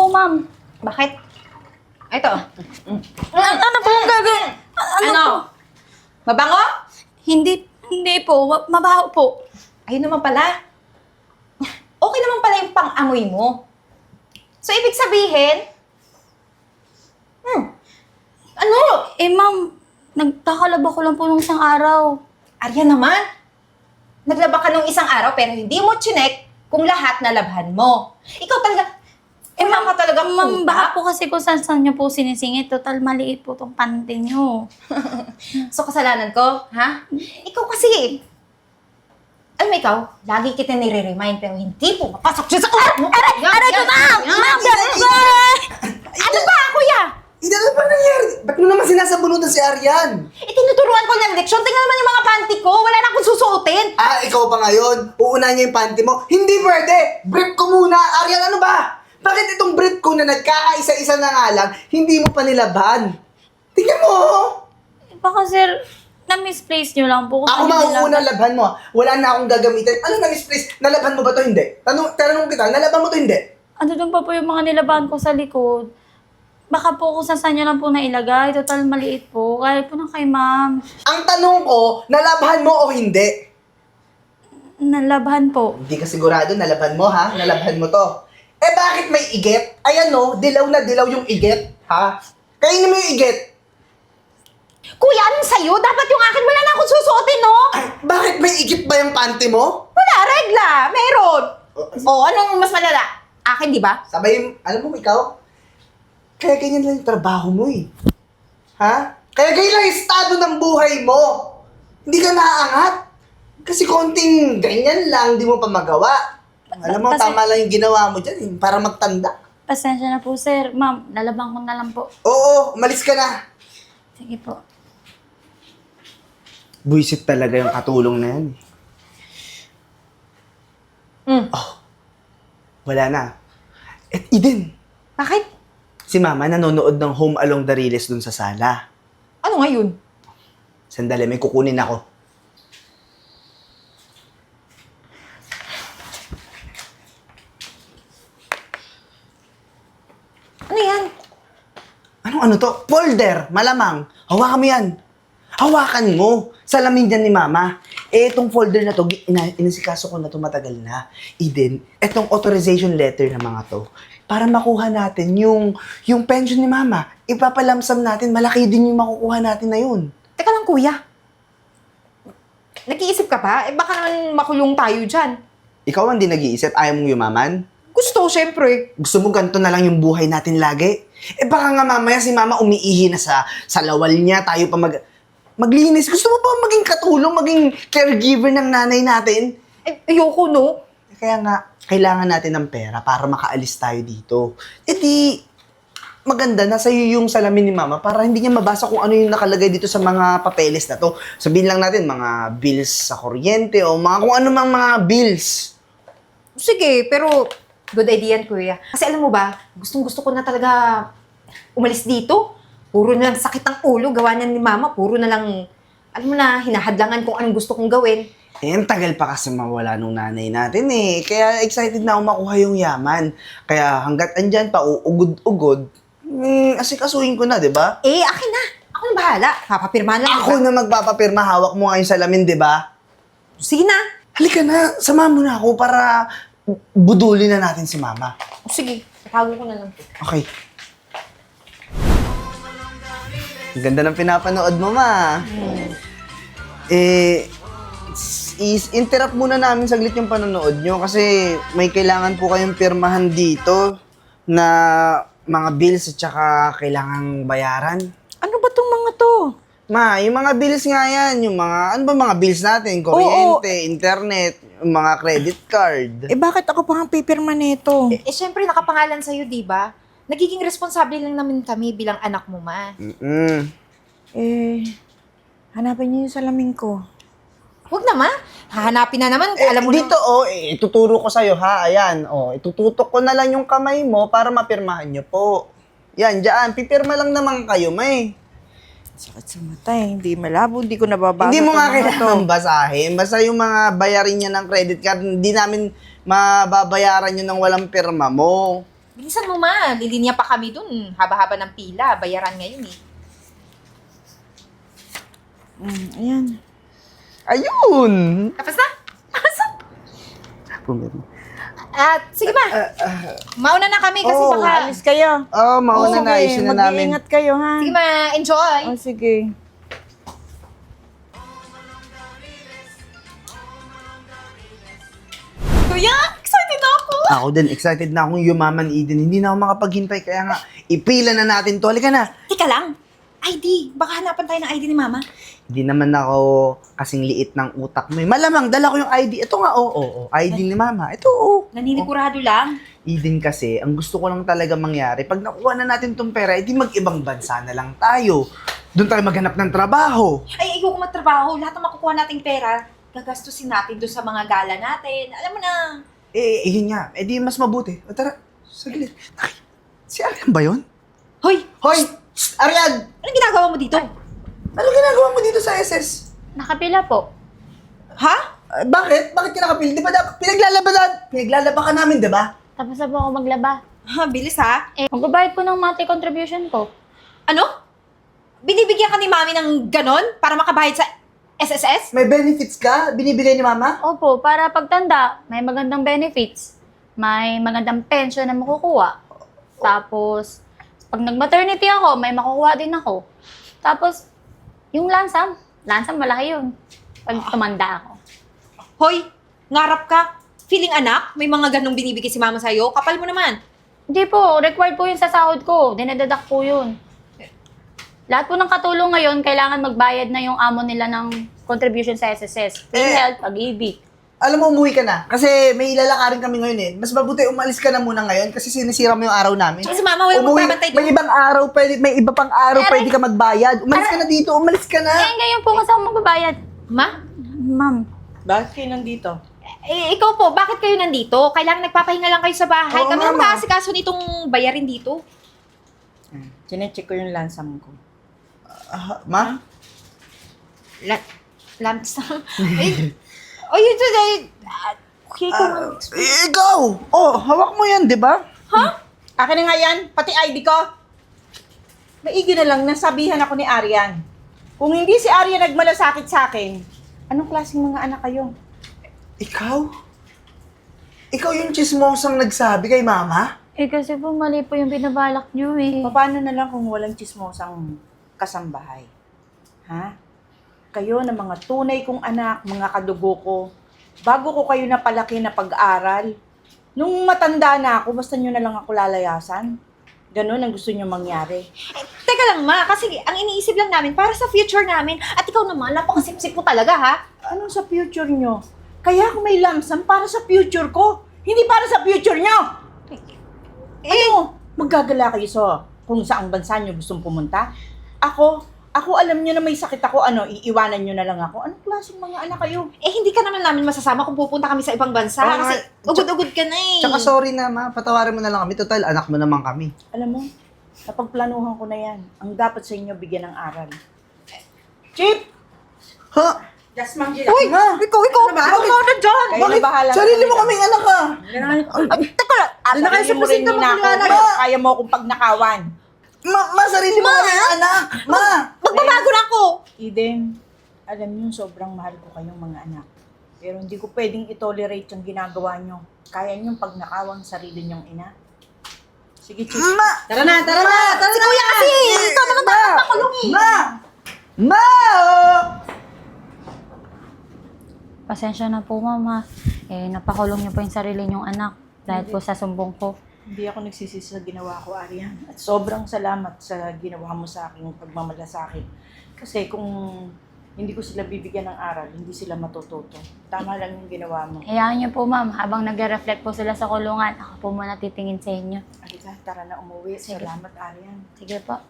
Ma'am. Bakit? Ito. Ano po yung gagawin? Ano? Mabango? Hindi po. Mabaho po. Ayun naman pala. Okay naman pala yung pang-amoy mo. So, ibig sabihin, ano? Ma'am, nagkakalaba ko lang po nung isang araw. Arya naman. Naglaba ka nung isang araw pero hindi mo chinek kung lahat nalabhan mo. Ikaw talaga, Ma'am, ka talaga Ma'am, baka po kasi kung saan niyo po sinisingit. Total, maliit po tong pante niyo. So, kasalanan ko, ha? Ikaw kasi, alam mo ikaw, lagi kita nire-remind pero hindi po mapasok siya sa kwarto mo. Aray ko, Ma'am! Ma'am, Ano ba, kuya? Hindi na ba nangyari? Ba't mo naman sinasabunutan si Arian? Tinuturuan ko ng leksyon. Tingnan naman yung mga panty ko. Wala na akong susuotin. Ikaw pa ngayon? Uunahin niya yung panty mo? Hindi pwede! Brief ko muna! Arian, ano ba? Bakit itong brief ko na nagkakaisa-isa na nga lang, hindi mo pa nilaban? Tingnan mo! Baka sir, na-misplace niyo lang po. Ako mauuna laban mo. Wala na akong gagamitin. Ano na misplace? Nalaban mo ba to? Hindi. Tanong kita, nalaban mo to? Hindi. Ano doon pa po yung mga nilabahan ko sa likod? Baka po kung saan niyo lang po nailagay. Total, maliit po. Kaya po na kay ma'am. Ang tanong ko, nalaban mo o hindi? Nalabahan po. Hindi ka sigurado, nalaban mo ha? Nalaban mo to. Bakit may igit? Ayan no, dilaw na dilaw yung igit. Ha? Kainin mo yung igit. Kuya, anong sa'yo? Dapat yung akin wala na akong susuotin, no? Bakit may igit ba yung panty mo? Wala, regla. Meron. Anong mas malala? Akin, di ba? Sabay, alam mo ikaw, kaya ganyan lang yung trabaho mo eh. Ha? Kaya ganyan lang yung estado ng buhay mo. Hindi ka naaangat. Kasi konting ganyan lang, di mo pa magawa. Alam mo, tama lang yung ginawa mo dyan eh, para magtanda. Pasensya na po, sir. Ma'am, lalabang ko na lang po. Oo, umalis ka na. Sige po. Buisit talaga yung katulong na yan. Wala na. Eden, Bakit? si Mama nanonood ng Home Along the Riles dun sa sala. Ano ngayon? Sandali, may kukunin ako. Ano yan? Ano to? Folder! Malamang! Hawakan mo yan! Hawakan mo! Salamin dyan ni Mama. Itong folder na to, inasikaso ko na to matagal na. Eden, itong authorization letter na mga to, para makuha natin yung pension ni Mama, ipapalamsam natin, malaki din yung makukuha natin na yun. Teka lang, kuya. Nag-iisip ka pa? Baka naman makulong tayo dyan. Ikaw ang di nag-iisip, ayaw mong yumaman? Gusto, syempre. Gusto mo ganito na lang yung buhay natin lagi? Baka nga mamaya si Mama umiihi na sa lawal niya, tayo pa maglinis. Gusto mo ba maging katulong, maging caregiver ng nanay natin? Ayoko, no? Kaya nga, kailangan natin ng pera para makaalis tayo dito. Di, maganda na sa'yo yung salamin ni Mama para hindi niya mabasa kung ano yung nakalagay dito sa mga papeles na to. Sabihin lang natin, mga bills sa kuryente o mga kung ano mang mga bills. Sige, pero good idea yan, kuya. Kasi alam mo ba, gustong-gusto ko na talaga umalis dito. Puro na lang sakit ang ulo, gawa niya ni Mama. Puro na lang, alam mo na, hinahadlangan kung anong gusto kong gawin. Ang tagal pa kasi mawala nung nanay natin eh. Kaya excited na ako makuha yung yaman. Kaya hanggat andyan pa, uugod-ugod, asikasuhin ko na, di ba? Akin na. Ako na bahala. Papapirmahan lang. Ako na magpapapirma, hawak mo nga yung salamin, di ba? Sige na. Halika na, sama mo na ako para budulin na natin si Mama. Sige, tago ko na lang. Okay. Ang ganda ng pinapanood mo, Ma. Interrupt muna namin saglit yung panonood nyo kasi may kailangan po kayong pirmahan dito na mga bills at saka kailangang bayaran. Ano ba tong mga to? Ma, yung mga bills nga yan, yung mga, ano ba mga bills natin? Kuryente, internet, yung mga credit card. Bakit ako pa ang pipirma nito? Syempre, nakapangalan sa'yo, di ba? Nagiging responsable lang naman kami bilang anak mo, Ma. Hanapin niyo yung salamin ko. Huwag na, Ma. Hahanapin na naman. Alam mo dito, ituturo ko sa'yo, ha? Ayan, itututok ko na lang yung kamay mo para mapirmahan nyo po. Yan, dyan. Pipirma lang naman kayo, may. Sakit sa mata eh. Hindi malabo. Hindi ko nababasa. Hindi mo nga itong mga kailangan basahin. Basta yung mga bayarin niya ng credit card, hindi namin mababayaran yun ng walang pirma mo. Bilisan mo, ma. Lilinya pa kami dun. Haba-haba ng pila. Bayaran ngayon eh. Ayan. Ayun! Tapos na? Pumirma. At sige ma. Mauna na kami kasi Oh, baka... Alis kayo. Mauna na. Ayusin na namin. Mag-iingat kayo, ha? Sige ma, enjoy. Oh, sige. Kuya, excited na ako. Ako din, excited na akong yumaman, Eden. Hindi na ako makapaghintay, kaya nga, ipila na natin to. Halika na. Teka lang. ID. Baka hanapan tayo ng ID ni mama. Hindi naman ako kasing liit ng utak mo. Malamang, dala ko yung ID. Ito nga, ID ni Mama. Ito, Naninikurado lang. Eden kasi, ang gusto ko lang talaga mangyari, pag nakuha na natin tong pera, edi mag-ibang bansa na lang tayo. Doon tayo maghanap ng trabaho. Ay, ikaw kung magtrabaho, lahat ng makukuha nating pera, gagastusin natin doon sa mga gala natin. Alam mo na. Yun nga. Edi mas mabuti. O tara, saglit. Ay, si Arian ba yun? Hoy! Hoy! Shh, Arian! Anong ginagawa mo dito? Ano ginagawa mo dito sa SS? Nakapila po. Ha? Bakit? Bakit ka nakapil? Di ba pinaglalaban ka namin, di ba? Tapos na po ako maglaba. Ha, bilis ha? Magbabayad po ng monthly contribution ko. Ano? Binibigyan ka ni mami ng ganon para makabayad sa SSS? May benefits ka? Binibigay ni Mama? Opo, para pagtanda, may magandang benefits. May magandang pension na makukuha. Tapos, pag nag-maternity ako, may makukuha din ako. Tapos, yung lansam malaki yun. Pag tumanda ako. Hoy, ngarap ka. Feeling anak, may mga ganong binibigay si mama sa'yo. Kapal mo naman. Hindi po, required po yun sa sahod ko. Dinededuct po yun. Lahat po ng katulong ngayon, kailangan magbayad na yung amo nila ng contribution sa SSS. PhilHealth, Pag-ibig. Alam mo, umuwi ka na. Kasi may ilalakarin kami ngayon eh. Mas mabuti umalis ka na muna ngayon kasi sinisira mo yung araw namin. Tsaka si mama, walang magbabantay May doon. ibang araw, may iba pang araw Aray! pwede ka magbayad. Umalis ka na dito, umalis ka na. Ngayon po kasi ako magbabayad. Ma? Ma'am, Bakit kayo nandito? Ikaw po, bakit kayo nandito? Kailangan nagpapahinga lang kayo sa bahay. Oo, Kami ang mama. makasikaso nitong bayarin dito. Chinecheck ko yung lansam ko. Ma? Lansam. Ay, ito dahil... Okay, Ikaw! Oh, hawak mo yan, di ba? Akin na nga yan, pati ID ko. Maigi na lang, nasabihan ako ni Arian. Kung hindi si Arian nagmalasakit sa akin, anong klaseng mga anak kayo? Ikaw? Ikaw yung chismosang nagsabi kay Mama? kasi po mali po yung binabalak nyo eh. Paano na lang kung walang chismosang kasambahay? Ha? Kayo na mga tunay kong anak, mga kadugo ko, bago ko kayo napalaki na pag-aral, nung matanda na ako, basta nyo na lang ako lalayasan. Ganun ang gusto nyo mangyari. Teka lang, ma. Kasi ang iniisip lang namin para sa future namin. At ikaw naman, napakasip-sip mo talaga, ha? Anong sa future nyo? Kaya ako may lamsam para sa future ko, hindi para sa future nyo! Ano? Maggagala kayo sa kung saang bansa nyo gustong pumunta? Ako alam nyo na may sakit ako, iiwanan nyo na lang ako. Anong klaseng mga anak kayo? Hindi ka naman namin masasama kung pupunta kami sa ibang bansa. Oo nga. Kasi ugod-ugod ka na eh. Tsaka sorry na, Ma. Patawarin mo na lang kami. Total, anak mo naman kami. Alam mo, napagplanuhan ko na yan. Ang dapat sa inyo bigyan ng aral. Chip! Ha? Just Mangela. Uy! Ma! Ikaw Bakit? na dyan. Kayo na bahala. Sarili mo kaming anak ka! Teka lang. Sarili mo rin ninakaw. Kaya mo akong pagnakawan. Ma, sarili mo kaming anak! Ma! Magbabago na ako. Eden, alam niyo sobrang mahal ko kayong mga anak. Pero hindi ko pwedeng itolerate yung ginagawa niyo. Kaya niyong pagnakawang sarili niyong ina. Sige, Chip. Ma! Tara na. Si kuya kasi. Ikaw naman dapat makulong eh. Ma! Ma! Pasensya na po, mama. Napakulong niyo po yung sarili niyong anak dahil po sa sumbong ko. Hindi ako nagsisisi sa ginawa ko, Arian. At sobrang salamat sa ginawa mo sa aking pagmamalasakit. Kasi kung hindi ko sila bibigyan ng aral, hindi sila matututo. Tama lang yung ginawa mo. Hayaan niyo po, ma'am. Habang nagre-reflect po sila sa kulungan, ako po muna titingin sa inyo. Alika, tara na umuwi. Sige. Salamat, Arian. Sige po.